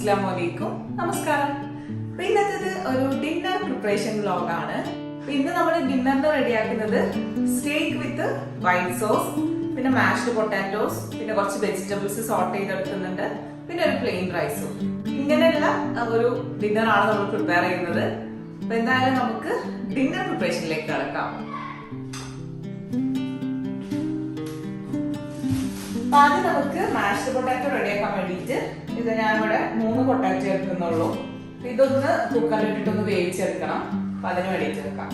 Assalamualaikum. Namaskaram. ഇന്നത്തെ ഒരു dinner preparation vlog ആണ്. ഇന്ന് നമ്മൾ ഡിന്നറിന് റെഡിയാക്കുന്നത് സ്റ്റേക്ക് വിത്ത് വൈറ്റ് സോസ്, പിന്നെ മാഷ്ഡ് പൊട്ടാറ്റോസ്, പിന്നെ കുറച്ച് വെജിറ്റബിൾസ് സോട്ട് ചെയ്തെടുക്കുന്നുണ്ട്, പിന്നെ ഒരു പ്ലെയിൻ റൈസും. ഇങ്ങനെയുള്ള ഒരു ഡിന്നർ ആണ് നമ്മൾ പ്രിപ്പയർ ചെയ്യുന്നത്. അപ്പൊ എന്തായാലും നമുക്ക് ഡിന്നർ പ്രിപ്പറേഷനിലേക്ക് കടക്കാം. ആദ്യം നമുക്ക് മാഷ്ഡ് പൊട്ടാറ്റോ റെഡിയാക്കാൻ വേണ്ടിയിട്ട് ഇത് ഞാനിവിടെ 3 പൊട്ടാറ്റോ എടുക്കുന്നുള്ളൂ. ഇതൊന്ന് കുക്കറിലിട്ടിട്ടൊന്ന് വേവിച്ചെടുക്കണം. അപ്പൊ അതിന് വേണ്ടിയിട്ട് വെക്കാം.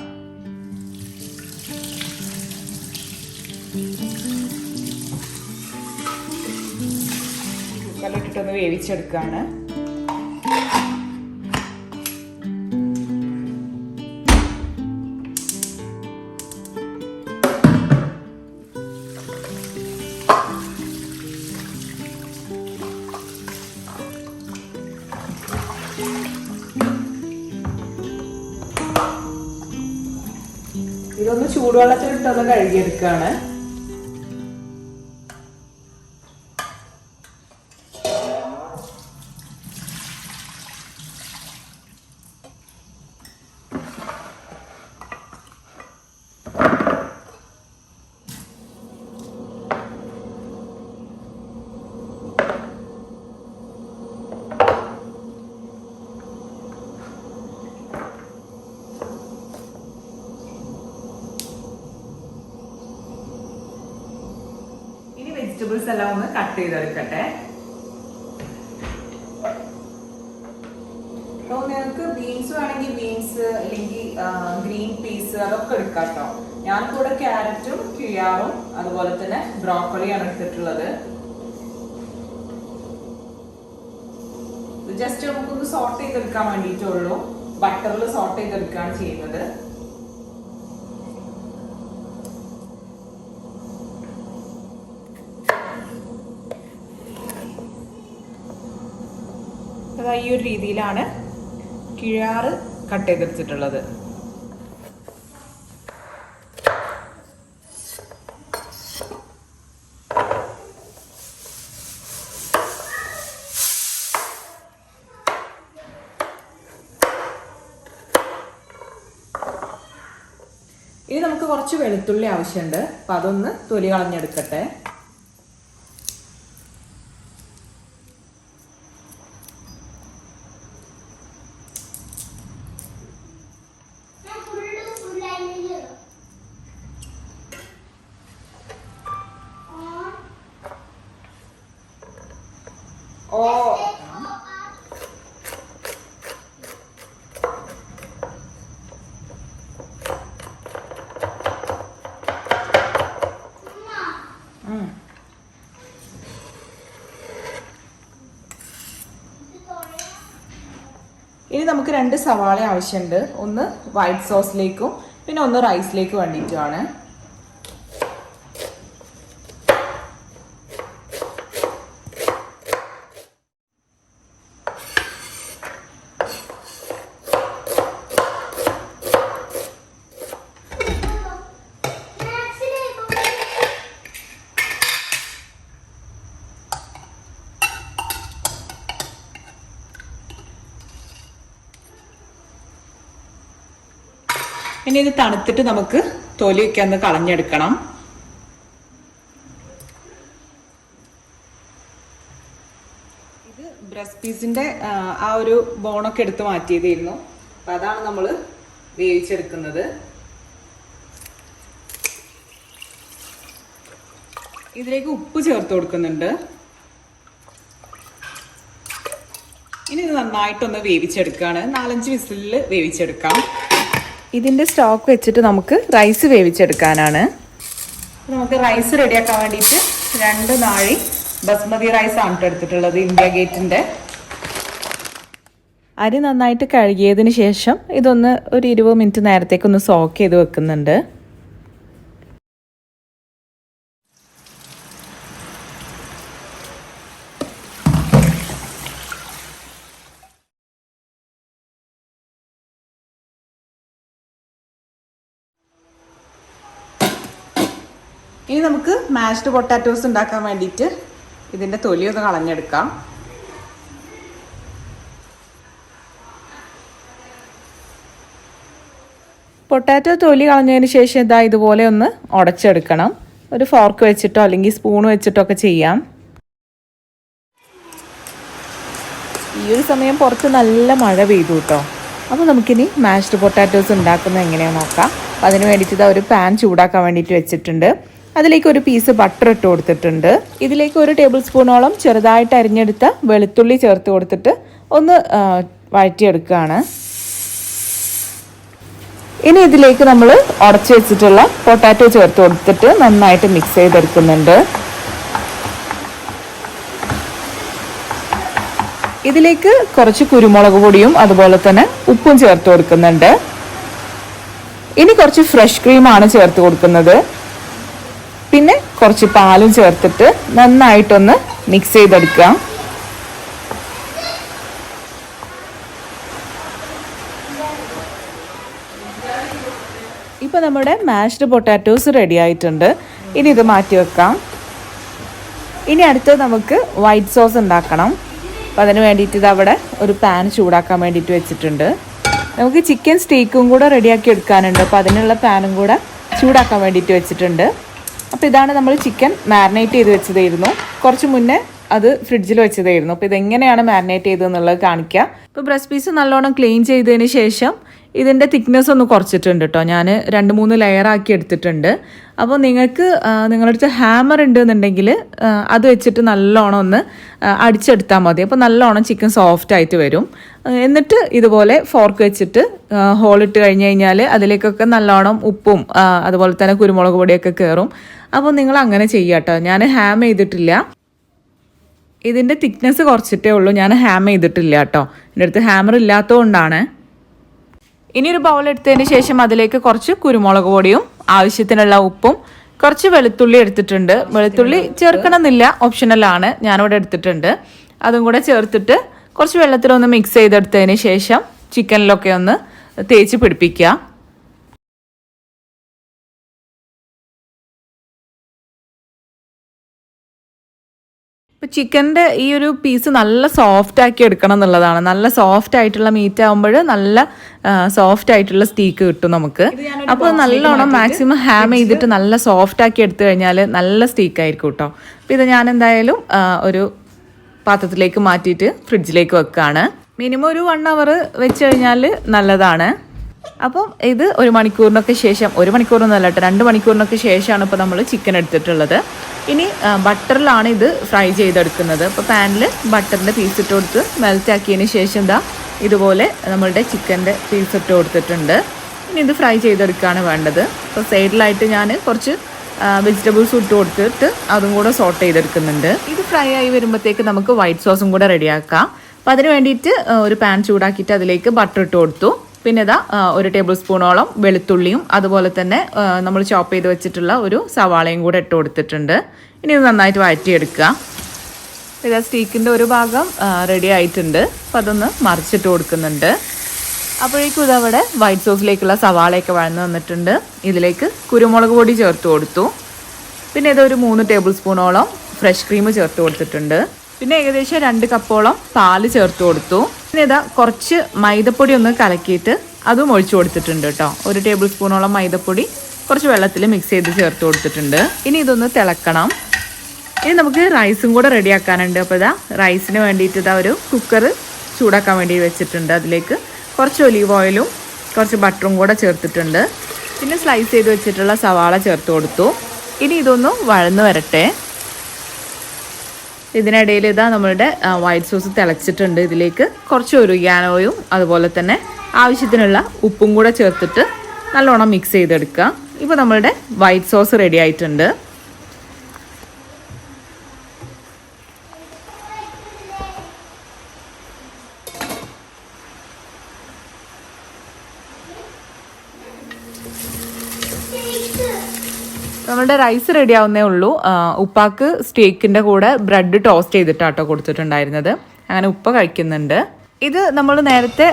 കുക്കറിലിട്ടിട്ടൊന്ന് വേവിച്ചെടുക്കാണ്. ഇതൊന്ന് ചൂടുവെള്ളത്തിലിട്ടൊന്ന് കഴുകിയെടുക്കാണ്. വെജിറ്റബിൾസ് എല്ലാം ഒന്ന് കട്ട് ചെയ്തെടുക്കട്ടെ. അപ്പോൾ നിങ്ങൾക്ക് ബീൻസ് വേണമെങ്കിൽ ബീൻസ്, അല്ലെങ്കിൽ ഗ്രീൻ പീസ് അതൊക്കെ എടുക്കാം കേട്ടോ. ഞാനിവിടെ ക്യാരറ്റും ക്യുയാറും അതുപോലെ തന്നെ ബ്രോക്കോളിയാണ് എടുത്തിട്ടുള്ളത്. ജസ്റ്റ് നമുക്കൊന്ന് സോട്ട് ചെയ്തെടുക്കാൻ വേണ്ടിയിട്ടുള്ളൂ. ബട്ടറിൽ സോട്ട് ചെയ്തെടുക്കുകയാണ് ചെയ്യുന്നത്. ഈ ഒരു രീതിയിലാണ് കിഴാറ് കട്ട് ചെയ്തെടുത്തിട്ടുള്ളത്. ഇനി നമുക്ക് കുറച്ച് വെളുത്തുള്ളി ആവശ്യമുണ്ട്. അപ്പൊ അതൊന്ന് തൊലി കളഞ്ഞെടുക്കട്ടെ. ഇനി നമുക്ക് 2 സവാള ആവശ്യമുണ്ട്. ഒന്ന് വൈറ്റ് സോസിലേക്കും പിന്നെ ഒന്ന് റൈസിലേക്ക് വേണ്ടിയിട്ടുമാണ്. ഇനി ഇത് തണുത്തിട്ട് നമുക്ക് തൊലിയൊക്കെ ഒന്ന് കളഞ്ഞെടുക്കണം. ഇത് ബ്രസ്റ്റ് പീസിന്റെ ആ ഒരു ബോണൊക്കെ എടുത്ത് മാറ്റിയതായിരുന്നു. അപ്പൊ അതാണ് നമ്മൾ വേവിച്ചെടുക്കുന്നത്. ഇതിലേക്ക് ഉപ്പ് ചേർത്ത് കൊടുക്കുന്നുണ്ട്. ഇനി ഇത് നന്നായിട്ടൊന്ന് വേവിച്ചെടുക്കുകയാണ്. 4-5 വിസിലിൽ വേവിച്ചെടുക്കാം. ഇതിൻ്റെ സ്റ്റോക്ക് വെച്ചിട്ട് നമുക്ക് റൈസ് വേവിച്ചെടുക്കാനാണ്. നമുക്ക് റൈസ് റെഡിയാക്കാൻ വേണ്ടിയിട്ട് 2 നാഴി ബസ്മതി റൈസ് ആണ് എടുത്തിട്ടുള്ളത്, ഇന്ത്യ ഗേറ്റിൻ്റെ. അരി നന്നായിട്ട് കഴുകിയതിന് ശേഷം ഇതൊന്ന് ഒരു 20 മിനിറ്റ് നേരത്തേക്കൊന്ന് സോക്ക് ചെയ്ത് വെക്കുന്നുണ്ട്. ഇനി നമുക്ക് മാഷ്ഡ് പൊട്ടാറ്റോസ് ഉണ്ടാക്കാൻ വേണ്ടിയിട്ട് ഇതിൻ്റെ തൊലി ഒന്ന് കളഞ്ഞെടുക്കാം. പൊട്ടാറ്റോ തൊലി കളഞ്ഞതിന് ശേഷം ഇതാ ഇതുപോലെ ഒന്ന് ഉടച്ചെടുക്കണം. ഒരു ഫോർക്ക് വെച്ചിട്ടോ അല്ലെങ്കിൽ സ്പൂൺ വെച്ചിട്ടോ ഒക്കെ ചെയ്യാം. ഈ ഒരു സമയം പുറത്ത് നല്ല മഴ പെയ്തു കേട്ടോ. അപ്പോൾ നമുക്കിനി മാഷ്ഡ് പൊട്ടാറ്റോസ് ഉണ്ടാക്കുന്നത് എങ്ങനെയാണെന്ന് നോക്കാം. അപ്പോൾ അതിന് വേണ്ടിയിട്ട് ഇതാ ഒരു പാൻ ചൂടാക്കാൻ വേണ്ടിയിട്ട് വെച്ചിട്ടുണ്ട്. അതിലേക്ക് ഒരു പീസ് ബട്ടർ ഇട്ട് കൊടുത്തിട്ടുണ്ട്. ഇതിലേക്ക് 1 ടേബിൾ സ്പൂണോളം ചെറുതായിട്ട് അരിഞ്ഞെടുത്ത വെളുത്തുള്ളി ചേർത്ത് കൊടുത്തിട്ട് ഒന്ന് വഴറ്റിയെടുക്കുകയാണ്. ഇനി ഇതിലേക്ക് നമ്മൾ ഉടച്ച് വെച്ചിട്ടുള്ള പൊട്ടാറ്റോ ചേർത്ത് കൊടുത്തിട്ട് നന്നായിട്ട് മിക്സ് ചെയ്തെടുക്കുന്നുണ്ട്. ഇതിലേക്ക് കുറച്ച് കുരുമുളക് പൊടിയും അതുപോലെ തന്നെ ഉപ്പും ചേർത്ത് കൊടുക്കുന്നുണ്ട്. ഇനി കുറച്ച് ഫ്രഷ് ക്രീമാണ് ചേർത്ത് കൊടുക്കുന്നത്. പിന്നെ കുറച്ച് പാലും ചേർത്തിട്ട് നന്നായിട്ടൊന്ന് മിക്സ് ചെയ്തെടുക്കുക. ഇപ്പോൾ നമ്മുടെ മാഷ്ഡ് പൊട്ടാറ്റോസ് റെഡി ആയിട്ടുണ്ട്. ഇനി ഇത് മാറ്റി വെക്കാം. ഇനി അടുത്തത് നമുക്ക് വൈറ്റ് സോസ് ഉണ്ടാക്കണം. അപ്പോൾ അതിന് വേണ്ടിയിട്ട് ഇത് അവിടെ ഒരു പാൻ ചൂടാക്കാൻ വേണ്ടിയിട്ട് വെച്ചിട്ടുണ്ട്. നമുക്ക് ചിക്കൻ സ്റ്റേക്കും കൂടെ റെഡിയാക്കി എടുക്കാനുണ്ട്. അപ്പോൾ അതിനുള്ള പാനും കൂടെ ചൂടാക്കാൻ വേണ്ടിയിട്ട് വെച്ചിട്ടുണ്ട്. അപ്പോൾ ഇതാണ് നമ്മൾ ചിക്കൻ മാരിനേറ്റ് ചെയ്ത് വെച്ചതായിരുന്നു. കുറച്ച് മുന്നേ അത് ഫ്രിഡ്ജിൽ വെച്ചതായിരുന്നു. അപ്പോൾ ഇതെങ്ങനെയാണ് മാരിനേറ്റ് ചെയ്തതെന്നുള്ളത് കാണിക്കുക. ഇപ്പോൾ ബ്രസ്റ്റ് പീസ് നല്ലോണം ക്ലീൻ ചെയ്തതിന് ശേഷം ഇതിൻ്റെ തിക്നെസ് ഒന്ന് കുറച്ചിട്ടുണ്ട് കേട്ടോ. ഞാൻ 2-3 ലെയറാക്കി എടുത്തിട്ടുണ്ട്. അപ്പോൾ നിങ്ങൾക്ക് നിങ്ങളുടെ അടുത്ത് ഹാമർ ഉണ്ടെന്നുണ്ടെങ്കിൽ അത് വെച്ചിട്ട് നല്ലോണം ഒന്ന് അടിച്ചെടുത്താൽ മതി. അപ്പോൾ നല്ലോണം ചിക്കൻ സോഫ്റ്റ് ആയിട്ട് വരും. എന്നിട്ട് ഇതുപോലെ ഫോർക്ക് വെച്ചിട്ട് ഹോളിട്ട് കഴിഞ്ഞ് കഴിഞ്ഞാൽ അതിലേക്കൊക്കെ നല്ലോണം ഉപ്പും അതുപോലെ തന്നെ കുരുമുളക് പൊടിയൊക്കെ കയറും. അപ്പോൾ നിങ്ങൾ അങ്ങനെ ചെയ്യുക കേട്ടോ. ഞാൻ ഹാം ചെയ്തിട്ടില്ല. ഇതിൻ്റെ തിക്നെസ് കുറച്ചിട്ടേ ഉള്ളൂ. ഞാൻ ഹാം ചെയ്തിട്ടില്ല കേട്ടോ. എൻ്റെ അടുത്ത് ഹാമർ ഇല്ലാത്തതുകൊണ്ടാണ്. ഇനി ഒരു ബൗൾ എടുത്തതിന് ശേഷം അതിലേക്ക് കുറച്ച് കുരുമുളക് പൊടിയും ആവശ്യത്തിനുള്ള ഉപ്പും കുറച്ച് വെളുത്തുള്ളി എടുത്തിട്ടുണ്ട്. വെളുത്തുള്ളി ചേർക്കണമെന്നില്ല, ഓപ്ഷണലാണ്. ഞാനിവിടെ എടുത്തിട്ടുണ്ട്. അതും കൂടെ ചേർത്തിട്ട് കുറച്ച് വെള്ളത്തിലൊന്ന് മിക്സ് ചെയ്തെടുത്തതിന് ശേഷം ചിക്കനിലൊക്കെ ഒന്ന് തേച്ച് പിടിപ്പിക്കുക. ഇപ്പോൾ ചിക്കൻ്റെ ഈ ഒരു പീസ് നല്ല സോഫ്റ്റ് ആക്കി എടുക്കണം എന്നുള്ളതാണ്. നല്ല സോഫ്റ്റ് ആയിട്ടുള്ള മീറ്റ് ആകുമ്പോൾ നല്ല സോഫ്റ്റ് ആയിട്ടുള്ള സ്റ്റീക്ക് കിട്ടും നമുക്ക്. അപ്പോൾ നല്ലോണം മാക്സിമം ഹാം ചെയ്തിട്ട് നല്ല സോഫ്റ്റ് ആക്കി എടുത്തു കഴിഞ്ഞാൽ നല്ല സ്റ്റീക്ക് ആയിരിക്കും കേട്ടോ. അപ്പോൾ ഇത് ഞാൻ എന്തായാലും ഒരു പാത്രത്തിലേക്ക് മാറ്റിയിട്ട് ഫ്രിഡ്ജിലേക്ക് വെക്കുകയാണ്. മിനിമം ഒരു 1 അവർ വെച്ച് കഴിഞ്ഞാൽ നല്ലതാണ്. അപ്പം ഇത് 1 മണിക്കൂറിനൊക്കെ ശേഷം, 1 മണിക്കൂറൊന്നും അല്ല, 2 മണിക്കൂറിനൊക്കെ ശേഷമാണ് ഇപ്പോൾ നമ്മൾ ചിക്കൻ എടുത്തിട്ടുള്ളത്. ഇനി ബട്ടറിലാണ് ഇത് ഫ്രൈ ചെയ്തെടുക്കുന്നത്. അപ്പോൾ പാനിൽ ബട്ടറിൻ്റെ പീസ് ഇട്ട് കൊടുത്ത് മെൽറ്റ് ആക്കിയതിന് ശേഷം ഇതുപോലെ നമ്മളുടെ ചിക്കൻ്റെ പീസ് ഇട്ട് കൊടുത്തിട്ടുണ്ട്. ഇനി ഇത് ഫ്രൈ ചെയ്തെടുക്കുകയാണ് വേണ്ടത്. അപ്പോൾ സൈഡിലായിട്ട് ഞാൻ കുറച്ച് വെജിറ്റബിൾസ് ഇട്ട് കൊടുത്തിട്ട് അതും കൂടെ സോട്ട് ചെയ്തെടുക്കുന്നുണ്ട്. ഇത് ഫ്രൈ ആയി വരുമ്പോഴത്തേക്ക് നമുക്ക് വൈറ്റ് സോസും കൂടെ റെഡിയാക്കാം. അപ്പോൾ അതിന് വേണ്ടിയിട്ട് ഒരു പാൻ ചൂടാക്കിയിട്ട് അതിലേക്ക് ബട്ടർ ഇട്ട് കൊടുത്തു. പിന്നെ 1 ടേബിൾ സ്പൂണോളം വെളുത്തുള്ളിയും അതുപോലെ തന്നെ നമ്മൾ ചോപ്പ് ചെയ്ത് വെച്ചിട്ടുള്ള ഒരു സവാളയും കൂടെ ഇട്ട് കൊടുത്തിട്ടുണ്ട്. ഇനി ഇത് നന്നായിട്ട് വഴറ്റിയെടുക്കുക. ഇത് സ്റ്റീക്കിൻ്റെ ഒരു ഭാഗം റെഡി ആയിട്ടുണ്ട്. അപ്പോൾ അതൊന്ന് മറിച്ചിട്ട് കൊടുക്കുന്നുണ്ട്. അപ്പോഴേക്കും ഇതവിടെ വൈറ്റ് സോസിലേക്കുള്ള സവാളയൊക്കെ വഴന്ന് വന്നിട്ടുണ്ട്. ഇതിലേക്ക് കുരുമുളക് പൊടി ചേർത്ത് കൊടുത്തു. പിന്നെ ഇതൊരു 3 ടേബിൾ സ്പൂണോളം ഫ്രഷ് ക്രീം ചേർത്ത് കൊടുത്തിട്ടുണ്ട്. പിന്നെ ഏകദേശം 2 കപ്പോളം പാല് ചേർത്ത് കൊടുത്തു. പിന്നെ കുറച്ച് മൈദപ്പൊടി ഒന്ന് കലക്കിയിട്ട് അതും ഒഴിച്ചു കൊടുത്തിട്ടുണ്ട് കേട്ടോ. 1 ടേബിൾ സ്പൂണോളം മൈദപ്പൊടി കുറച്ച് വെള്ളത്തിൽ മിക്സ് ചെയ്ത് ചേർത്ത് കൊടുത്തിട്ടുണ്ട്. ഇനി ഇതൊന്ന് തിളക്കണം. ഇനി നമുക്ക് റൈസും കൂടെ റെഡിയാക്കാനുണ്ട്. അപ്പോൾ റൈസിന് വേണ്ടിയിട്ട് ഒരു കുക്കർ ചൂടാക്കാൻ വേണ്ടി വെച്ചിട്ടുണ്ട്. അതിലേക്ക് കുറച്ച് ഒലീവ് ഓയിലും കുറച്ച് ബട്ടറും കൂടെ ചേർത്തിട്ടുണ്ട്. പിന്നെ സ്ലൈസ് ചെയ്ത് വെച്ചിട്ടുള്ള സവാള ചേർത്ത് കൊടുത്തു. ഇനി ഇതൊന്ന് വഴന്ന് വരട്ടെ. ഇതിനിടയിൽ നമ്മളുടെ വൈറ്റ് സോസ് തിളച്ചിട്ടുണ്ട്. ഇതിലേക്ക് കുറച്ച് ഒറിഗാനോയും അതുപോലെ തന്നെ ആവശ്യത്തിനുള്ള ഉപ്പും കൂടെ ചേർത്തിട്ട് നല്ലോണം മിക്സ് ചെയ്തെടുക്കുക. ഇപ്പോൾ നമ്മളുടെ വൈറ്റ് സോസ് റെഡി ആയിട്ടുണ്ട്. നമ്മളുടെ റൈസ് റെഡി ആവുന്നേ ഉള്ളൂ. ഉപ്പാക്ക് സ്റ്റേക്കിൻ്റെ കൂടെ ബ്രെഡ് ടോസ്റ്റ് ചെയ്തിട്ടാട്ടോ കൊടുത്തിട്ടുണ്ടായിരുന്നത്. അങ്ങനെ ഉപ്പ കഴിക്കുന്നുണ്ട്. ഇത് നമ്മൾ നേരത്തെ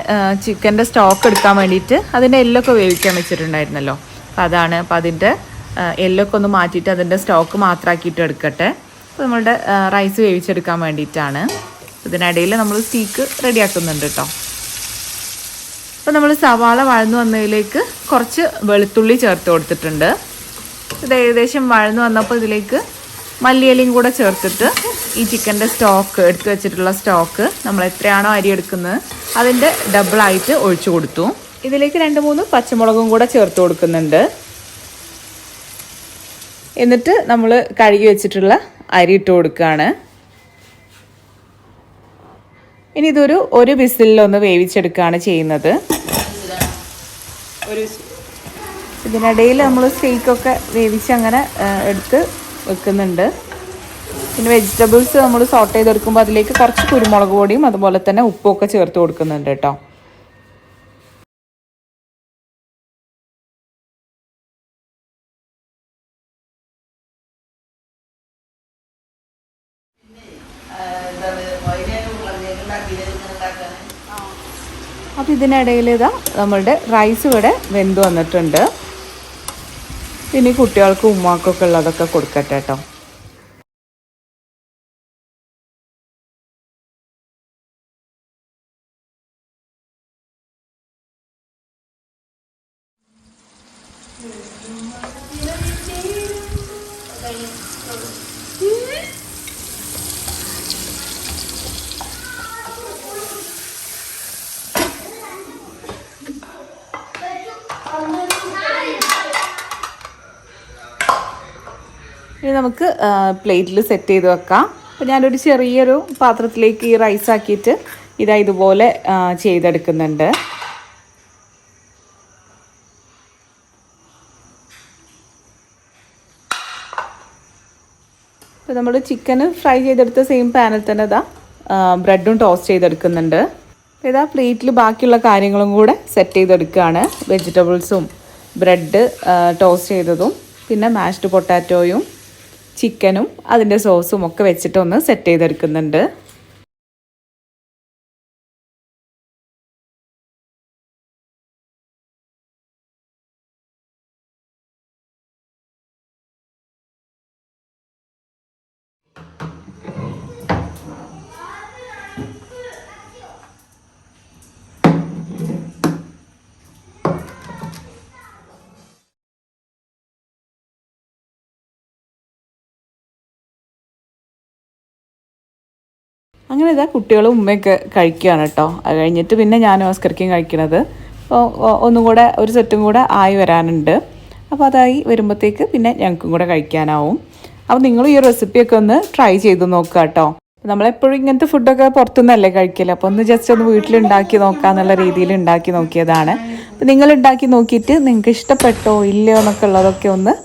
ചിക്കൻ്റെ സ്റ്റോക്ക് എടുക്കാൻ വേണ്ടിയിട്ട് അതിൻ്റെ എല്ലൊക്കെ വേവിക്കാൻ വെച്ചിട്ടുണ്ടായിരുന്നല്ലോ. അപ്പോൾ അതാണ്. അപ്പോൾ അതിൻ്റെ എല്ലൊക്കെ ഒന്ന് മാറ്റിയിട്ട് അതിൻ്റെ സ്റ്റോക്ക് മാത്രമാക്കിയിട്ട് എടുക്കട്ടെ. അപ്പോൾ നമ്മളുടെ റൈസ് വേവിച്ചെടുക്കാൻ വേണ്ടിയിട്ടാണ്. ഇതിനിടയിൽ നമ്മൾ സ്റ്റീക്ക് റെഡിയാക്കുന്നുണ്ട് കേട്ടോ. അപ്പോൾ നമ്മൾ സവാള വഴന്നു വന്നതിലേക്ക് കുറച്ച് വെളുത്തുള്ളി ചേർത്ത് കൊടുത്തിട്ടുണ്ട്. ഇത് ഏകദേശം വഴന്നു വന്നപ്പോൾ ഇതിലേക്ക് മല്ലിയിലയും കൂടെ ചേർത്തിട്ട് ഈ ചിക്കൻ്റെ സ്റ്റോക്ക് എടുത്തു വെച്ചിട്ടുള്ള സ്റ്റോക്ക് നമ്മൾ എത്രയാണോ അരി എടുക്കുന്നത് അതിൻ്റെ ഡബിളായിട്ട് ഒഴിച്ചു കൊടുത്തു. ഇതിലേക്ക് 2-3 പച്ചമുളകും കൂടെ ചേർത്ത് കൊടുക്കുന്നുണ്ട്. എന്നിട്ട് നമ്മൾ കഴുകി വെച്ചിട്ടുള്ള അരി ഇട്ട് കൊടുക്കുകയാണ്. ഇനി ഇതൊരു വിസിലൊന്ന് വേവിച്ചെടുക്കുകയാണ് ചെയ്യുന്നത്. ഇതിനിടയിൽ നമ്മൾ സ്റ്റേക്കൊക്കെ വേവിച്ച് അങ്ങനെ എടുത്ത് വെക്കുന്നുണ്ട്. പിന്നെ വെജിറ്റബിൾസ് നമ്മൾ സോട്ട് ചെയ്തെടുക്കുമ്പോൾ അതിലേക്ക് കുറച്ച് കുരുമുളക് പൊടിയും അതുപോലെ തന്നെ ഉപ്പൊക്കെ ചേർത്ത് കൊടുക്കുന്നുണ്ട് കേട്ടോ. അപ്പോൾ ഇതിനിടയിൽ ഇതാ നമ്മളുടെ റൈസ് ഇവിടെ വെന്ത് വന്നിട്ടുണ്ട്. പിന്നെ കുട്ടികൾക്കും ഉമ്മാക്കൊക്കെ ഉള്ളതൊക്കെ കൊടുക്കട്ടെ കേട്ടോ. ഇനി നമുക്ക് പ്ലേറ്റിൽ സെറ്റ് ചെയ്ത് വെക്കാം. അപ്പോൾ ഞാനൊരു ചെറിയൊരു പാത്രത്തിലേക്ക് ഈ റൈസ് ആക്കിയിട്ട് ഇതുപോലെ ചെയ്തെടുക്കുന്നുണ്ട്. അപ്പോൾ നമ്മൾ ചിക്കൻ ഫ്രൈ ചെയ്തെടുത്ത സെയിം പാനിൽ തന്നെ ബ്രെഡും ടോസ്റ്റ് ചെയ്തെടുക്കുന്നുണ്ട്. അപ്പോൾ ഇതാ പ്ലേറ്റിൽ ബാക്കിയുള്ള കാര്യങ്ങളും കൂടെ സെറ്റ് ചെയ്തെടുക്കുകയാണ്. വെജിറ്റബിൾസും ബ്രെഡ് ടോസ്റ്റ് ചെയ്തതും പിന്നെ മാഷ്ഡ് പൊട്ടാറ്റോയും ചിക്കനും അതിൻ്റെ സോസും ഒക്കെ വെച്ചിട്ടൊന്ന് സെറ്റ് ചെയ്തെടുക്കുന്നുണ്ട്. അങ്ങനെ ഇതാ കുട്ടികളും ഉമ്മയൊക്കെ കഴിക്കുകയാണ് കേട്ടോ. അത് കഴിഞ്ഞിട്ട് പിന്നെ ഞാനും ഓസ്കർക്കും കഴിക്കണത്. ഒന്നും കൂടെ ഒരു സെറ്റും കൂടെ ആയി വരാനുണ്ട്. അപ്പോൾ അതായി വരുമ്പോഴത്തേക്ക് പിന്നെ ഞങ്ങൾക്കും കൂടെ കഴിക്കാനാവും. അപ്പോൾ നിങ്ങൾ ഈ റെസിപ്പിയൊക്കെ ഒന്ന് ട്രൈ ചെയ്ത് നോക്കുക കേട്ടോ. നമ്മളെപ്പോഴും ഇങ്ങനത്തെ ഫുഡൊക്കെ പുറത്തുനിന്നല്ലേ കഴിക്കില്ല. അപ്പോൾ ഒന്ന് ജസ്റ്റ് ഒന്ന് വീട്ടിലുണ്ടാക്കി നോക്കാന്നുള്ള രീതിയിൽ ഉണ്ടാക്കി നോക്കിയതാണ്. അപ്പോൾ നിങ്ങൾ ഉണ്ടാക്കി നോക്കിയിട്ട് നിങ്ങൾക്ക് ഇഷ്ടപ്പെട്ടോ ഇല്ലയോ എന്നൊക്കെ ഉള്ളതൊക്കെ ഒന്ന്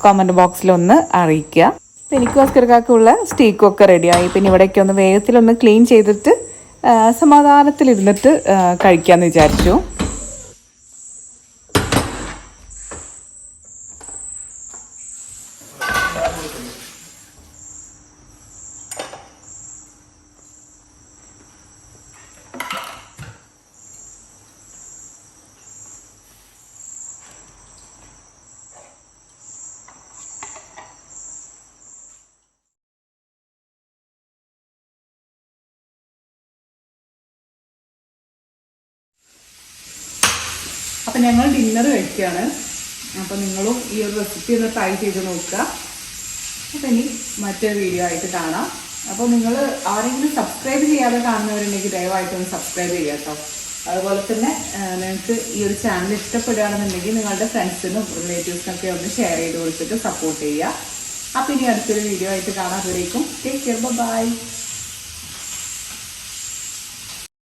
കമൻറ്റ് ബോക്സിലൊന്ന് അറിയിക്കുക. എനിക്ക് ഓസ്കർക്കാക്കുള്ള സ്റ്റേക്കൊക്കെ റെഡിയായി. പിന്നെ ഇവിടേക്ക് ഒന്ന് വേഗത്തിലൊന്ന് ക്ലീൻ ചെയ്തിട്ട് സമാധാനത്തിലിരുന്നിട്ട് കഴിക്കാമെന്ന് വിചാരിച്ചു. അപ്പം ഞങ്ങൾ ഡിന്നർ കഴിക്കുകയാണ്. അപ്പോൾ നിങ്ങളും ഈ ഒരു റെസിപ്പി ഒന്ന് ട്രൈ ചെയ്ത് നോക്കുക. അപ്പം ഇനി മറ്റൊരു വീഡിയോ ആയിട്ട് കാണാം. അപ്പോൾ നിങ്ങൾ ആരെങ്കിലും സബ്സ്ക്രൈബ് ചെയ്യാതെ കാണുന്നവരുണ്ടെങ്കിൽ ദയവായിട്ടൊന്ന് സബ്സ്ക്രൈബ് ചെയ്യുക കേട്ടോ. അതുപോലെ തന്നെ നിങ്ങൾക്ക് ഈ ഒരു ചാനൽ ഇഷ്ടപ്പെടുകയാണെന്നുണ്ടെങ്കിൽ നിങ്ങളുടെ ഫ്രണ്ട്സിനും റിലേറ്റീവ്സിനൊക്കെ ഒന്ന് ഷെയർ ചെയ്ത് കൊടുത്തിട്ട് സപ്പോർട്ട് ചെയ്യുക. അപ്പോൾ ഇനി അടുത്തൊരു വീഡിയോ ആയിട്ട് കാണാം. അതുവരേക്കും ടേക്ക് കെയർ, ബൈ.